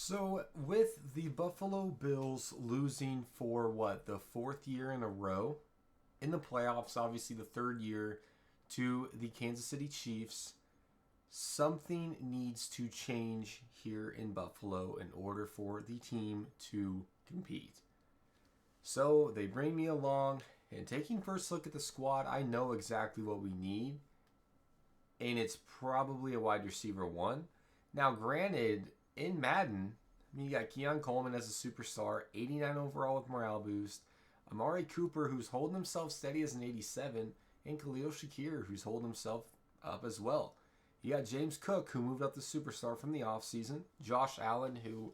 So, with the Buffalo Bills losing for what, the fourth year in a row in the playoffs, obviously the third year to the Kansas City Chiefs, something needs to change here in Buffalo in order for the team to compete. So, they bring me along, and taking first look at the squad, I know exactly what we need, and it's probably a wide receiver one. Now, granted, in Madden, I mean, you got Keon Coleman as a superstar, 89 overall with morale boost, Amari Cooper, who's holding himself steady as an 87, and Khalil Shakir, who's holding himself up as well. You got James Cook, who moved up to superstar from the offseason, Josh Allen, who,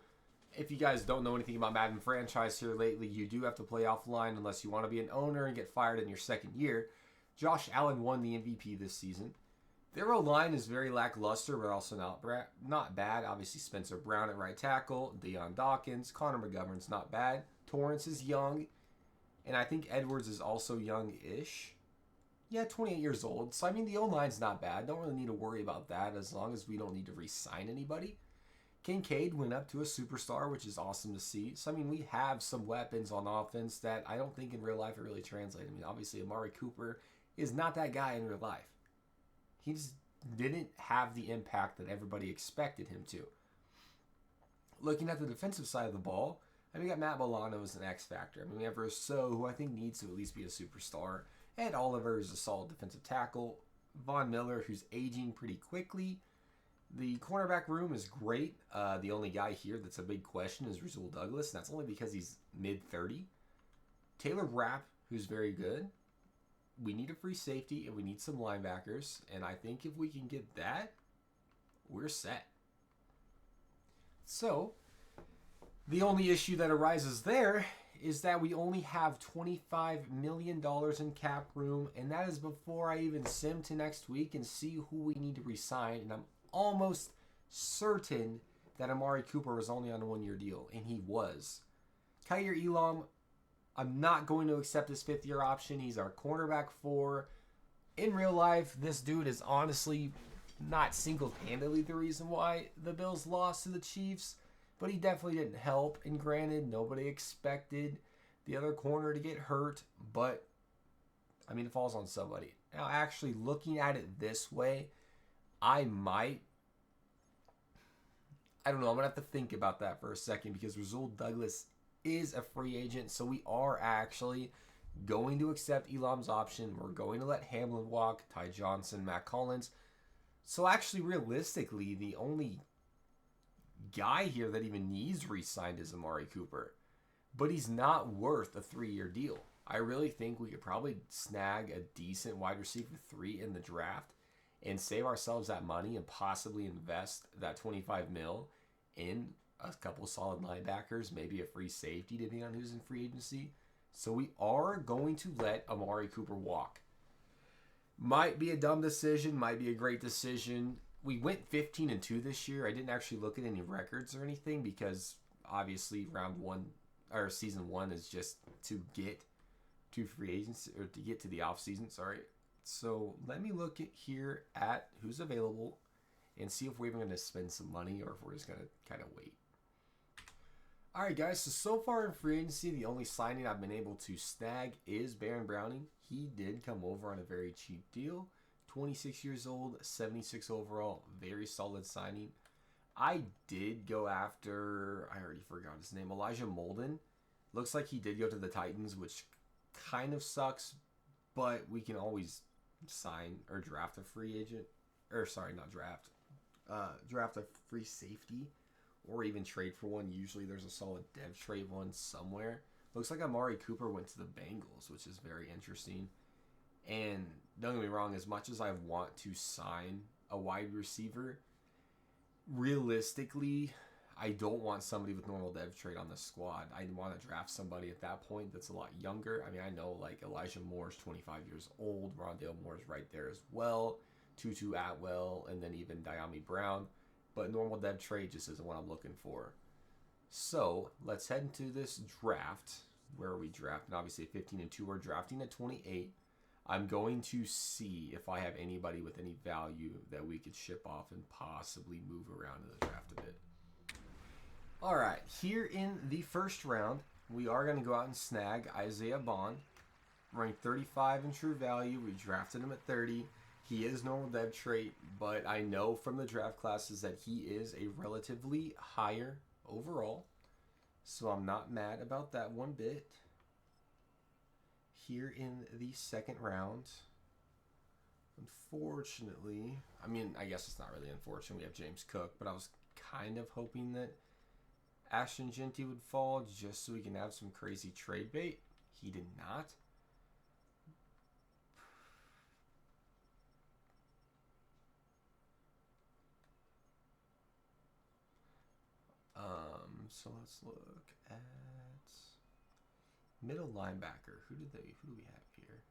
if you guys don't know anything about Madden franchise here lately, you do have to play offline unless you want to be an owner and get fired in your second year. Josh Allen won the MVP this season. Their O-line is very lackluster, but also not bad. Obviously, Spencer Brown at right tackle, Deion Dawkins, Connor McGovern's not bad. Torrance is young, and I think Edwards is also young-ish. Yeah, 28 years old. So, I mean, the O-line's not bad. Don't really need to worry about that as long as we don't need to re-sign anybody. Kincaid went up to a superstar, which is awesome to see. So, I mean, we have some weapons on offense that I don't think in real life it really translates. I mean, obviously, Amari Cooper is not that guy in real life. He just didn't have the impact that everybody expected him to. Looking at the defensive side of the ball, I mean, we got Matt Milano as an X factor. I mean, we have Rousseau, who I think needs to at least be a superstar. Ed Oliver is a solid defensive tackle. Von Miller, who's aging pretty quickly. The cornerback room is great. The only guy here that's a big question is Rasul Douglas, and that's only because he's mid-30. Taylor Rapp, who's very good. We need a free safety and we need some linebackers. And I think if we can get that, we're set. So, the only issue that arises there is that we only have $25 million in cap room. And that is before I even sim to next week and see who we need to re-sign. And I'm almost certain that Amari Cooper was only on a one-year deal. And he was. Kaiir Elam, I'm not going to accept his fifth-year option. He's our cornerback 4. In real life, this dude is honestly not single-handedly the reason why the Bills lost to the Chiefs, but he definitely didn't help. And granted, nobody expected the other corner to get hurt, but, I mean, it falls on somebody. Now, actually, looking at it this way, I don't know, I'm going to have to think about that for a second because Rasul Douglas is a free agent, so we are actually going to accept Elam's option. We're going to let Hamlin walk, Ty Johnson, Matt Collins. So actually, realistically, the only guy here that even needs re-signed is Amari Cooper. But he's not worth a 3-year deal. I really think we could probably snag a decent wide receiver 3 in the draft and save ourselves that money and possibly invest that $25 million in a couple solid linebackers, maybe a free safety depending on who's in free agency. So we are going to let Amari Cooper walk. Might be a dumb decision, might be a great decision. We went 15-2 this year. I didn't actually look at any records or anything because obviously round 1 or season 1 is just to get to free agency or to get to the off season, sorry. So let me look here at who's available and see if we're even going to spend some money or if we're just going to kind of wait. All right, guys, so far in free agency, the only signing I've been able to snag is Baron Browning. He did come over on a very cheap deal. 26 years old, 76 overall, very solid signing. I did go after, I already forgot his name, Elijah Molden. Looks like he did go to the Titans, which kind of sucks, but we can always sign or draft a free agent. Or, sorry, not draft. Draft a free safety. Or even trade for one. Usually there's a solid dev trade one somewhere. Looks like Amari Cooper went to the Bengals, which is very interesting. And don't get me wrong, as much as I want to sign a wide receiver, realistically, I don't want somebody with normal dev trade on the squad. I want to draft somebody at that point that's a lot younger. I mean, I know like Elijah Moore's 25 years old. Rondale Moore's right there as well. Tutu Atwell, and then even Diami Brown. But normal dev trade just isn't what I'm looking for. So let's head into this draft. Where are we drafting? Obviously at 15-2, we're drafting at 28. I'm going to see if I have anybody with any value that we could ship off and possibly move around in the draft a bit. here in the first round, we are going to go out and snag Isaiah Bond. Ranked 35 in true value. We drafted him at 30. He is normal dev trait, but I know from the draft classes that he is a relatively higher overall. So I'm not mad about that one bit. Here in the second round, unfortunately, I mean, I guess it's not really unfortunate. We have James Cook, but I was kind of hoping that Ashton Genty would fall just so we can have some crazy trade bait. He did not. So let's look at middle linebacker. Who do we have here?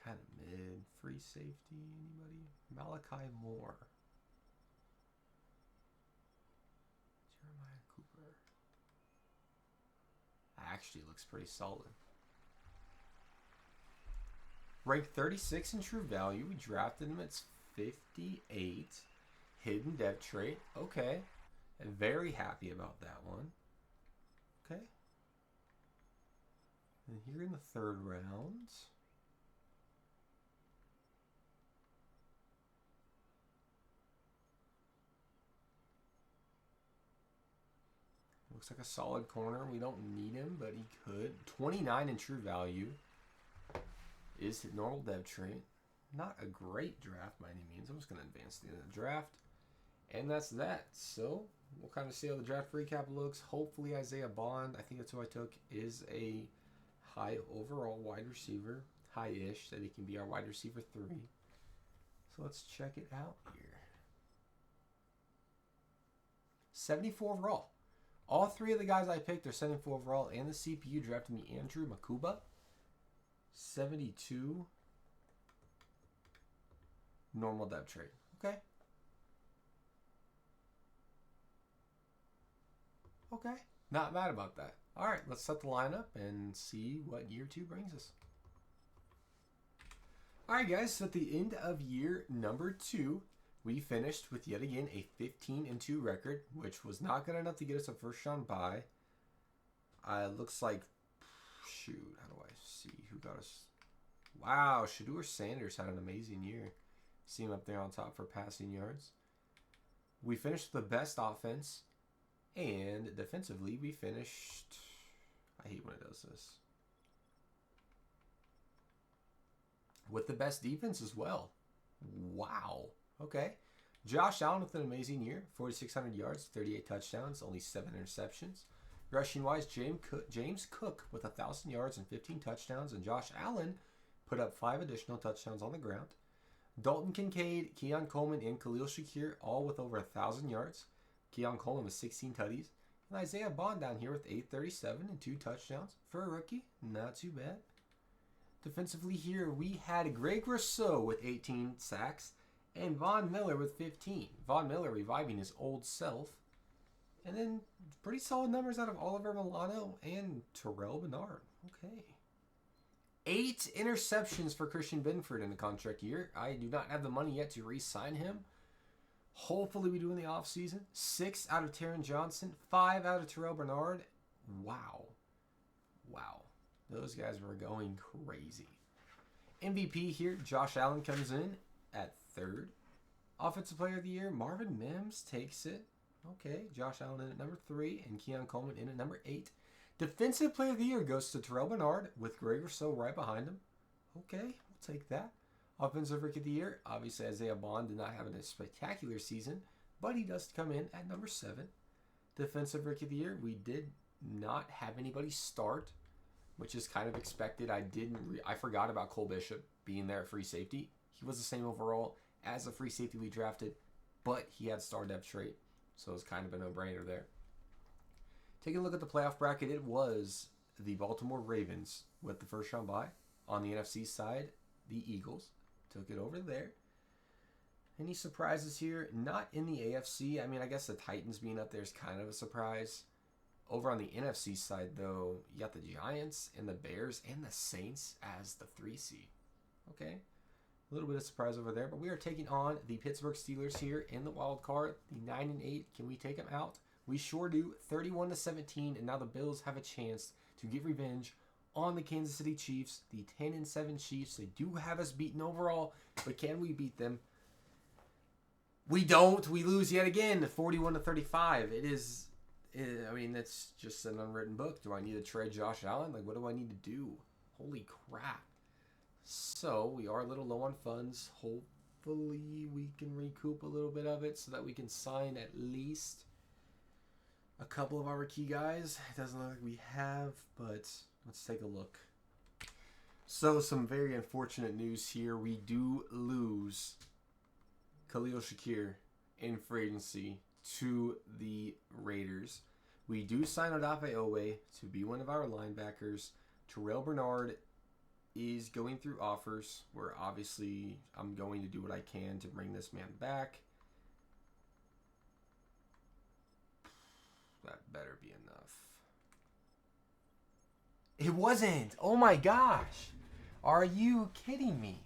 Kind of mid. Free safety, anybody? Malachi Moore. Jeremiah Cooper. Actually looks pretty solid. Ranked 36 in true value. We drafted him at 58. Hidden depth trait. Okay. I'm very happy about that one. Okay. And here in the third round, looks like a solid corner. We don't need him, but he could. 29 in true value. Is normal dev trait. Not a great draft by any means. I'm just going to advance to the end of the draft. And that's that. So we'll kind of see how the draft recap looks. Hopefully Isaiah Bond, I think that's who I took, is a high overall wide receiver. High-ish, that he can be our wide receiver 3. So let's check it out here. 74 overall. All 3 of the guys I picked are 74 overall, and the CPU drafted me Andrew Makuba. 72 normal dev trait. Okay. Okay. Not mad about that. All right, let's set the lineup and see what year 2 brings us. All right, guys, so at the end of year number 2, we finished with yet again a 15-2 record, which was not good enough to get us a first round bye. Looks like, shoot, how do I see who got us? Wow, Shedeur Sanders had an amazing year. See him up there on top for passing yards. We finished with the best offense, and defensively we finished, I hate when it does this, with the best defense as well. Wow. Okay. Josh Allen with an amazing year. 4,600 yards, 38 touchdowns, only 7 interceptions. Rushing-wise, James Cook with 1,000 yards and 15 touchdowns. And Josh Allen put up 5 additional touchdowns on the ground. Dalton Kincaid, Keon Coleman, and Khalil Shakir all with over 1,000 yards. Keon Coleman with 16 tutties. And Isaiah Bond down here with 837 and 2 touchdowns. For a rookie, not too bad. Defensively here, we had Greg Rousseau with 18 sacks and Von Miller with 15. Von Miller reviving his old self. And then pretty solid numbers out of Oliver Milano and Terrell Bernard. Okay. 8 interceptions for Christian Benford in the contract year. I do not have the money yet to re-sign him. Hopefully we do in the offseason. 6 out of Taron Johnson. 5 out of Terrell Bernard. Wow. Wow. Those guys were going crazy. MVP here, Josh Allen comes in at 3rd. Offensive Player of the Year, Marvin Mims takes it. Okay, Josh Allen in at number 3 and Keon Coleman in at number 8. Defensive Player of the Year goes to Terrell Bernard with Greg Rousseau right behind him. Okay, we'll take that. Offensive Rookie of the Year, obviously Isaiah Bond did not have a spectacular season, but he does come in at number 7. Defensive Rookie of the Year, we did not have anybody start, which is kind of expected. I forgot about Cole Bishop being there at free safety. He was the same overall as a free safety we drafted, but he had star depth trait, so it was kind of a no-brainer there. Taking a look at the playoff bracket, it was the Baltimore Ravens with the first round bye. On the NFC side, the Eagles took it over there. Any surprises here? Not in the AFC. I mean, I guess the Titans being up there is kind of a surprise. Over on the NFC side, though, you got the Giants and the Bears and the Saints as the 3 seed. Okay. A little bit of surprise over there, but we are taking on the Pittsburgh Steelers here in the wild card. The 9-8. Can we take them out? We sure do. 31-17, and now the Bills have a chance to get revenge on the Kansas City Chiefs. The 10-7 Chiefs. They do have us beaten overall, but can we beat them? We don't. We lose yet again. 41-35. I mean, that's just an unwritten book. Do I need to trade Josh Allen? Like, what do I need to do? Holy crap. So, we are a little low on funds. Hopefully, we can recoup a little bit of it so that we can sign at least a couple of our key guys. It doesn't look like we have, but let's take a look. So, some very unfortunate news here. We do lose Khalil Shakir in free agency to the Raiders. We do sign Odafe Owe to be one of our linebackers. Terrell Bernard is going through offers where obviously I'm going to do what I can to bring this man back. That better be enough. It wasn't. Oh my gosh. Are you kidding me?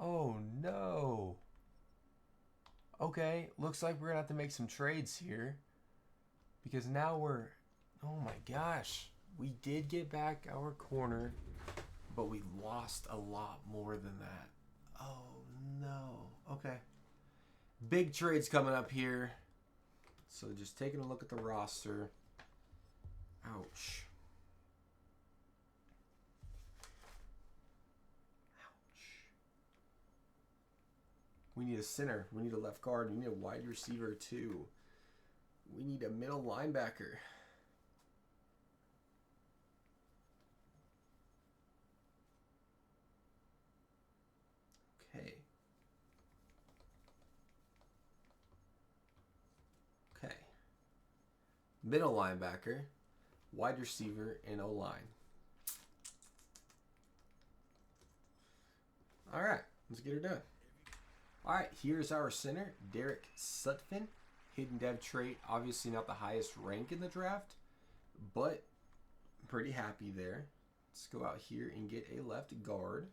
Oh no. Okay, looks like we're going to have to make some trades here. Because now we're... Oh my gosh. We did get back our corner, but we lost a lot more than that. Oh no. Okay. Big trades coming up here. So just taking a look at the roster. Ouch. We need a center. We need a left guard. We need a wide receiver too. We need a middle linebacker. Okay. Okay. Middle linebacker, wide receiver, and O-line. All right. Let's get her done. All right, here's our center, Derek Sutphin. Hidden dev trait, obviously not the highest rank in the draft, but pretty happy there. Let's go out here and get a left guard.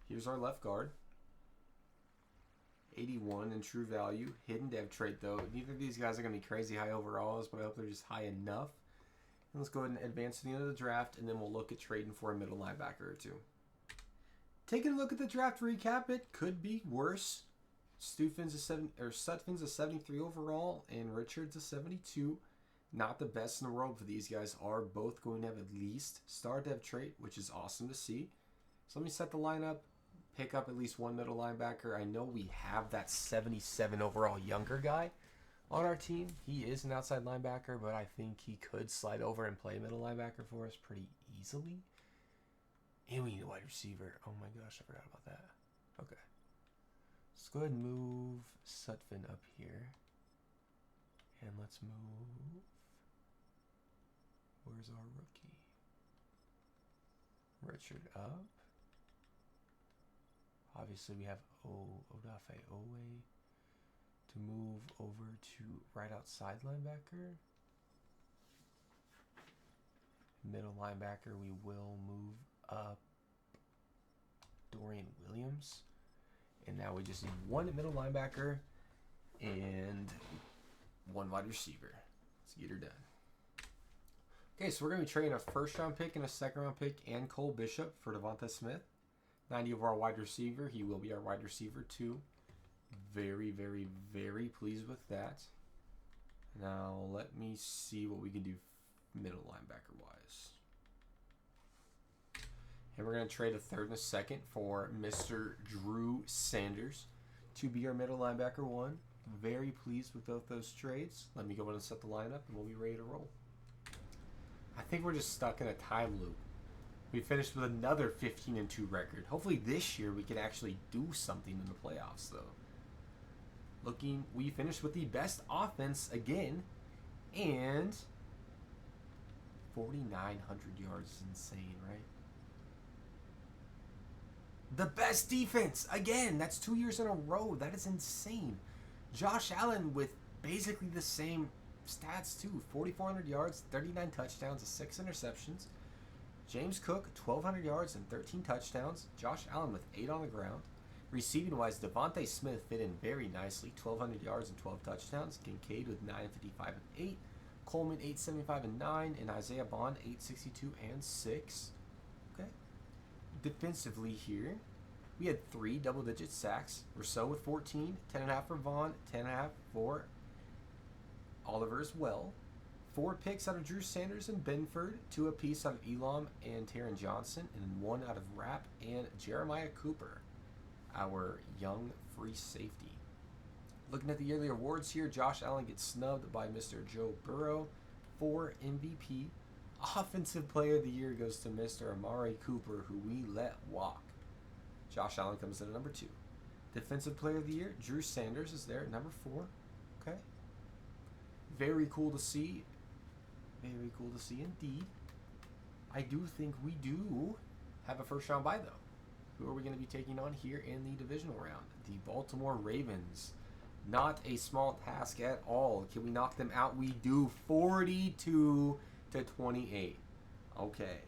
Here's our left guard. 81 in true value. Hidden dev trait, though. Neither of these guys are going to be crazy high overalls, but I hope they're just high enough. And let's go ahead and advance to the end of the draft, and then we'll look at trading for a middle linebacker or two. Taking a look at the draft recap, it could be worse. Sutphin's a 73 overall, and Richard's a 72. Not the best in the world, but these guys are both going to have at least star dev trait, which is awesome to see. So let me set the lineup. Pick up at least one middle linebacker. I know we have that 77 overall younger guy on our team. He is an outside linebacker, but I think he could slide over and play middle linebacker for us pretty easily. And we need a wide receiver. Oh my gosh, I forgot about that. Okay. Let's go ahead and move Sutphin up here. And let's move... Where's our rookie? Richard up. Obviously, we have Odafe Owe to move over to right outside linebacker. Middle linebacker, we will move up Dorian Williams. And now we just need one middle linebacker and one wide receiver. Let's get her done. Okay, so we're going to be trading a first-round pick and a second-round pick and Cole Bishop for Devonta Smith. 90 of our wide receiver. He will be our wide receiver too. Very, very, very pleased with that. Now, let me see what we can do middle linebacker-wise. And we're going to trade a third and a second for Mr. Drew Sanders to be our middle linebacker one. Very pleased with both those trades. Let me go in and set the lineup, and we'll be ready to roll. I think we're just stuck in a time loop. We finished with another 15-2 record. Hopefully this year we can actually do something in the playoffs, though. We finished with the best offense again, and 4,900 yards is insane, right? The best defense again. That's 2 years in a row. That is insane. Josh Allen with basically the same stats too. 4,400 yards, 39 touchdowns, and 6 interceptions. James Cook, 1,200 yards and 13 touchdowns. Josh Allen with 8 on the ground. Receiving wise, Devontae Smith fit in very nicely. 1,200 yards and 12 touchdowns. Kincaid with 955 and 8. Coleman 875 and 9. And Isaiah Bond 862 and 6. Okay. Defensively here, we had 3 double-digit sacks. Rousseau with 14, 10.5 for Vaughn, 10.5 for Oliver as well. 4 picks out of Drew Sanders and Benford, 2 apiece out of Elam and Taron Johnson, and 1 out of Rapp and Jeremiah Cooper, our young free safety. Looking at the yearly awards here, Josh Allen gets snubbed by Mr. Joe Burrow for MVP. Offensive Player of the Year goes to Mr. Amari Cooper, who we let walk. Josh Allen comes in at number 2. Defensive Player of the Year, Drew Sanders is there at number 4. Okay. Very cool to see. Very cool to see indeed. I do think we do have a first round bye, though. Who are we going to be taking on here in the divisional round? The Baltimore Ravens. Not a small task at all. Can we knock them out? We do. 42-28. Okay.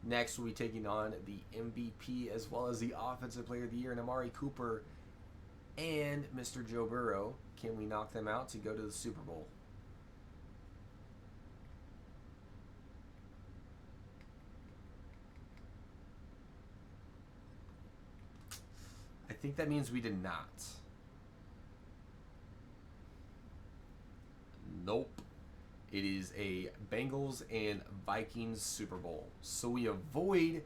Next, we'll be taking on the MVP as well as the Offensive Player of the Year, and Amari Cooper and Mr. Joe Burrow. Can we knock them out to go to the Super Bowl? I think that means we did not. Nope. It is a Bengals and Vikings Super Bowl. So we avoid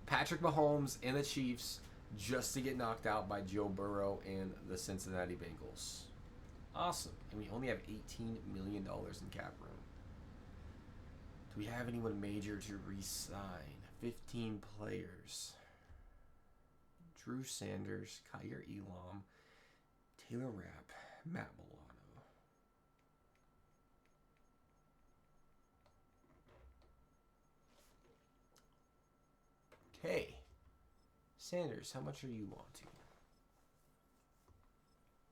Patrick Mahomes and the Chiefs just to get knocked out by Joe Burrow and the Cincinnati Bengals. Awesome. And we only have $18 million in cap room. Do we have anyone major to re-sign? 15 players. Drew Sanders, Kyer Elam, Taylor Rapp, Matt Milano. Okay. Sanders, how much are you wanting?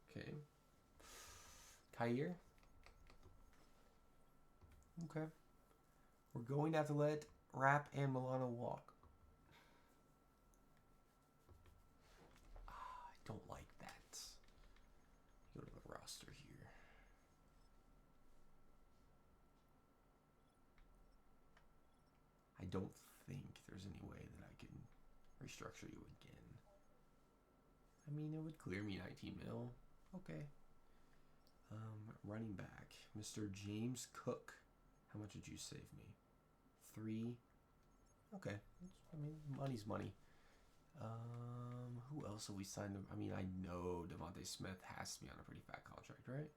Okay. Kyer. Okay. We're going to have to let Rapp and Milano walk. I don't like that. Go to the roster here. I don't think there's any way that I can restructure you again. I mean, it would clear me 19 mil. Okay. Running back, Mr. James Cook. How much did you save me? 3. Okay. I mean, money's money. Who else have we signed? I mean, I know Devontae Smith has to be on a pretty fat contract, right?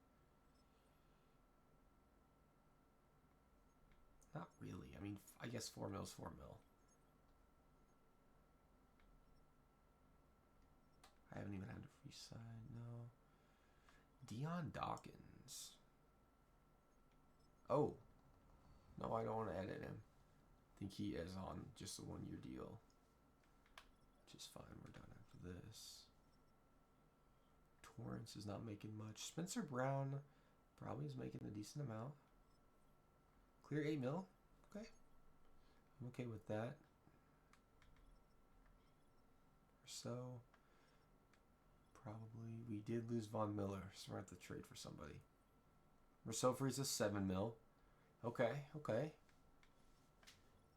Not really. I mean, I guess 4 mil is 4 mil. I haven't even had a free sign. No. Dion Dawkins. Oh. No, I don't want to edit him. I think he is on just a 1-year deal. Which is fine. We're done after this. Torrance is not making much. Spencer Brown probably is making a decent amount. Clear 8 mil. Okay. I'm okay with that. So probably we did lose Von Miller, so we're going to have to trade for somebody. Rousseau Freeze is 7 mil. Okay, okay.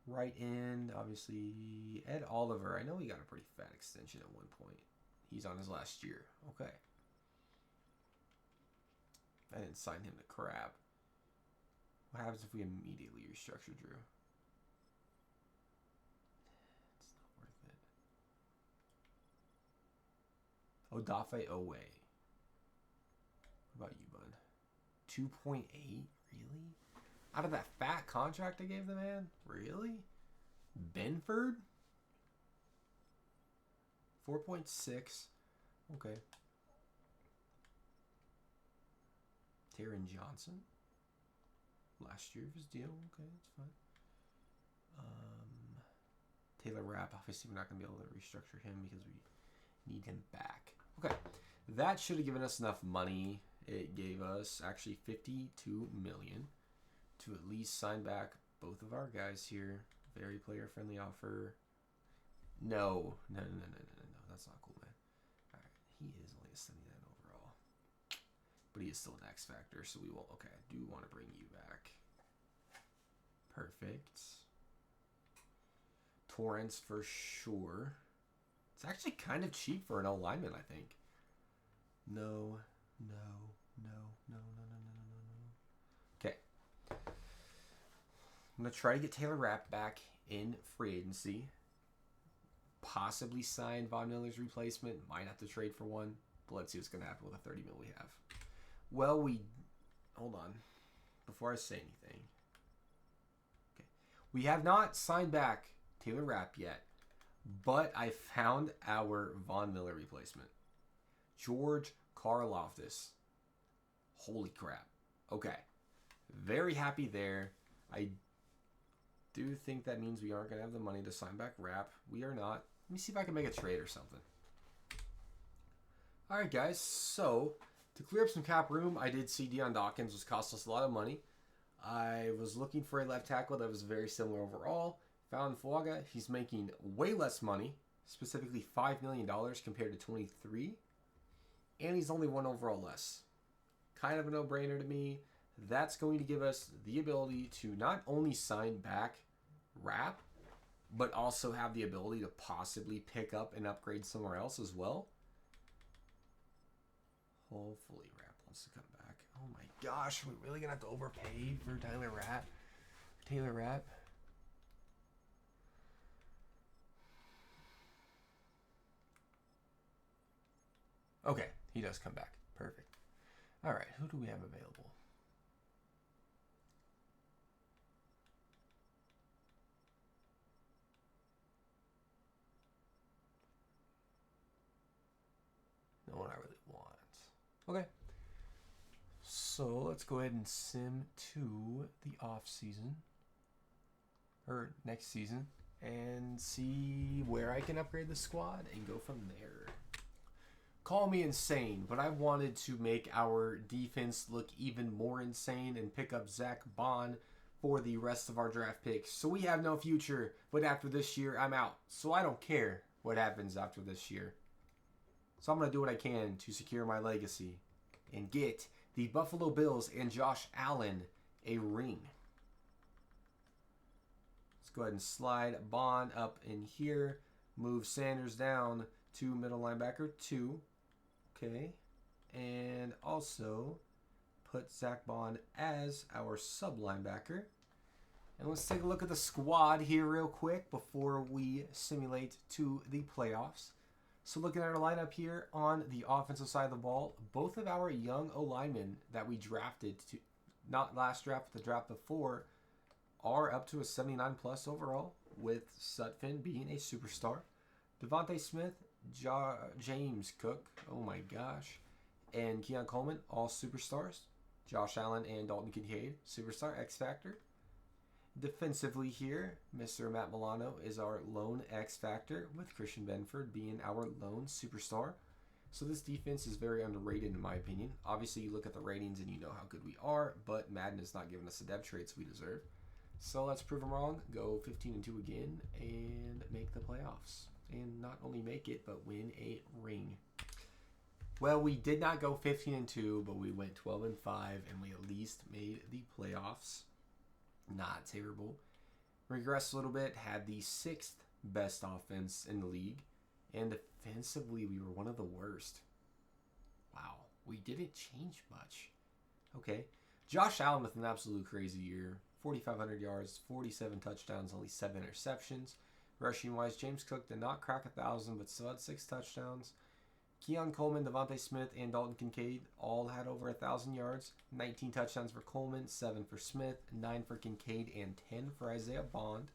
Right end, obviously, Ed Oliver. I know he got a pretty fat extension at one point. He's on his last year. Okay. I didn't sign him to crap. What happens if we immediately restructure Drew? It's not worth it. Odafe Owe. What about you, bud? 2.8? Really? Out of that fat contract I gave the man? Really? Benford? 4.6. Okay. Taron Johnson. Last year of his deal. Okay, that's fine. Taylor Rapp. Obviously, we're not going to be able to restructure him because we need him back. Okay. That should have given us enough money. It gave us actually $52 million to at least sign back both of our guys here. Very player-friendly offer. No. That's not cool, man. All right. He is only a 79 overall. But he is still an X factor, so we will. Okay, I do want to bring you back. Perfect. Torrance for sure. It's actually kind of cheap for an O-lineman, I think. No. Okay. I'm going to try to get Taylor Rapp back in free agency. Possibly sign Von Miller's replacement. Might have to trade for one. But let's see what's going to happen with the $30 million we have. Well, hold on. Before I say anything. Okay. We have not signed back Taylor Rapp yet. But I found our Von Miller replacement. George Karlaftis. Holy crap. Okay. Very happy there. I do think that means we aren't going to have the money to sign back Rapp. We are not. Let me see if I can make a trade or something. Alright, guys. So, to clear up some cap room, I did see Deion Dawkins was cost us a lot of money. I was looking for a left tackle that was very similar overall. Found Fuaga. He's making way less money. Specifically $5 million compared to 23. And he's only 1 overall less. Kind of a no-brainer to me. That's going to give us the ability to not only sign back Rapp, but also have the ability to possibly pick up and upgrade somewhere else as well. Hopefully Rapp wants to come back. Oh my gosh, are we really going to have to overpay for Taylor Rapp? Okay, he does come back. Perfect. All right, who do we have available? No one I really want. Okay. So let's go ahead and sim to the off season. Or next season. And see where I can upgrade the squad and go from there. Call me insane, but I wanted to make our defense look even more insane and pick up Zach Bond for the rest of our draft picks. So we have no future, but after this year, I'm out. So I don't care what happens after this year. So I'm going to do what I can to secure my legacy and get the Buffalo Bills and Josh Allen a ring. Let's go ahead and slide Bond up in here. Move Sanders down to middle linebacker 2. Okay. And also put Zach Bond as our sub linebacker. And let's take a look at the squad here real quick before we simulate to the playoffs. So looking at our lineup here on the offensive side of the ball, both of our young O-linemen that we drafted, not last draft, but the draft before, are up to a 79 plus overall, with Sutphin being a superstar. Devontae Smith, James Cook, oh my gosh, and Keon Coleman, all superstars. Josh Allen and Dalton Kincaid, superstar, X Factor. Defensively here, Mr. Matt Milano is our lone X Factor, with Christian Benford being our lone superstar. So this defense is very underrated in my opinion. Obviously, you look at the ratings and you know how good we are, but Madden is not giving us the depth traits we deserve. So let's prove them wrong, go 15-2 again, and make the playoffs. And not only make it, but win a ring. Well, we did not go 15-2, but we went 12-5, and we at least made the playoffs. Not terrible. Regressed a little bit, had the 6th best offense in the league, and defensively we were one of the worst. Wow, we didn't change much. Okay, Josh Allen with an absolute crazy year. 4,500 yards, 47 touchdowns, only 7 interceptions. Rushing-wise, James Cook did not crack 1,000, but still had 6 touchdowns. Keon Coleman, Devontae Smith, and Dalton Kincaid all had over 1,000 yards. 19 touchdowns for Coleman, 7 for Smith, 9 for Kincaid, and 10 for Isaiah Bond.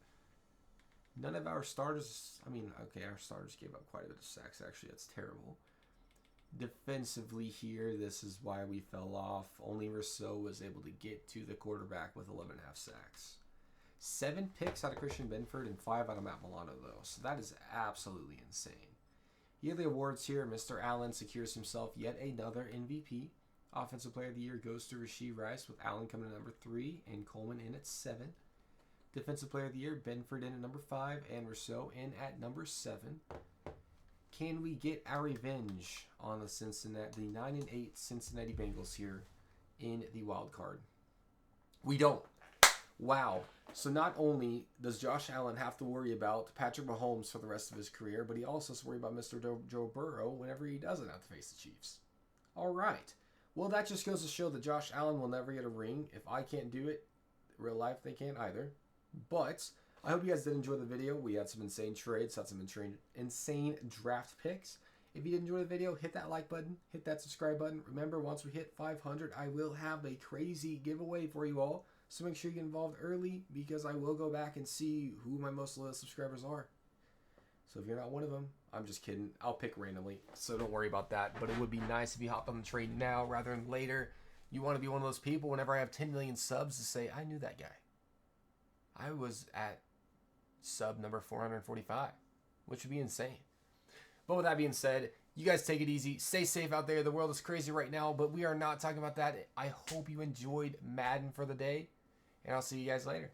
None of our starters, I mean, okay, our starters gave up quite a bit of sacks. Actually, that's terrible. Defensively here, this is why we fell off. Only Rousseau was able to get to the quarterback with 11.5 sacks. 7 picks out of Christian Benford and 5 out of Matt Milano, though. So that is absolutely insane. Yearly awards here, Mr. Allen secures himself yet another MVP. Offensive Player of the Year goes to Rashee Rice, with Allen coming in at number 3 and Coleman in at 7. Defensive Player of the Year, Benford in at number 5 and Rousseau in at number 7. Can we get our revenge on the 9-8 Cincinnati Bengals here in the wild card? We don't. Wow. So not only does Josh Allen have to worry about Patrick Mahomes for the rest of his career, but he also has to worry about Mr. Joe Burrow whenever he doesn't have to face the Chiefs. All right. Well, that just goes to show that Josh Allen will never get a ring. If I can't do it, in real life they can't either. But I hope you guys did enjoy the video. We had some insane trades, had some insane draft picks. If you did enjoy the video, hit that like button, hit that subscribe button. Remember, once we hit 500, I will have a crazy giveaway for you all. So make sure you get involved early, because I will go back and see who my most loyal subscribers are. So if you're not one of them, I'm just kidding. I'll pick randomly, so don't worry about that. But it would be nice if you hop on the trade now rather than later. You want to be one of those people whenever I have 10 million subs to say, I knew that guy. I was at sub number 445, which would be insane. But with that being said, you guys take it easy. Stay safe out there. The world is crazy right now, but we are not talking about that. I hope you enjoyed Madden for the day, and I'll see you guys later.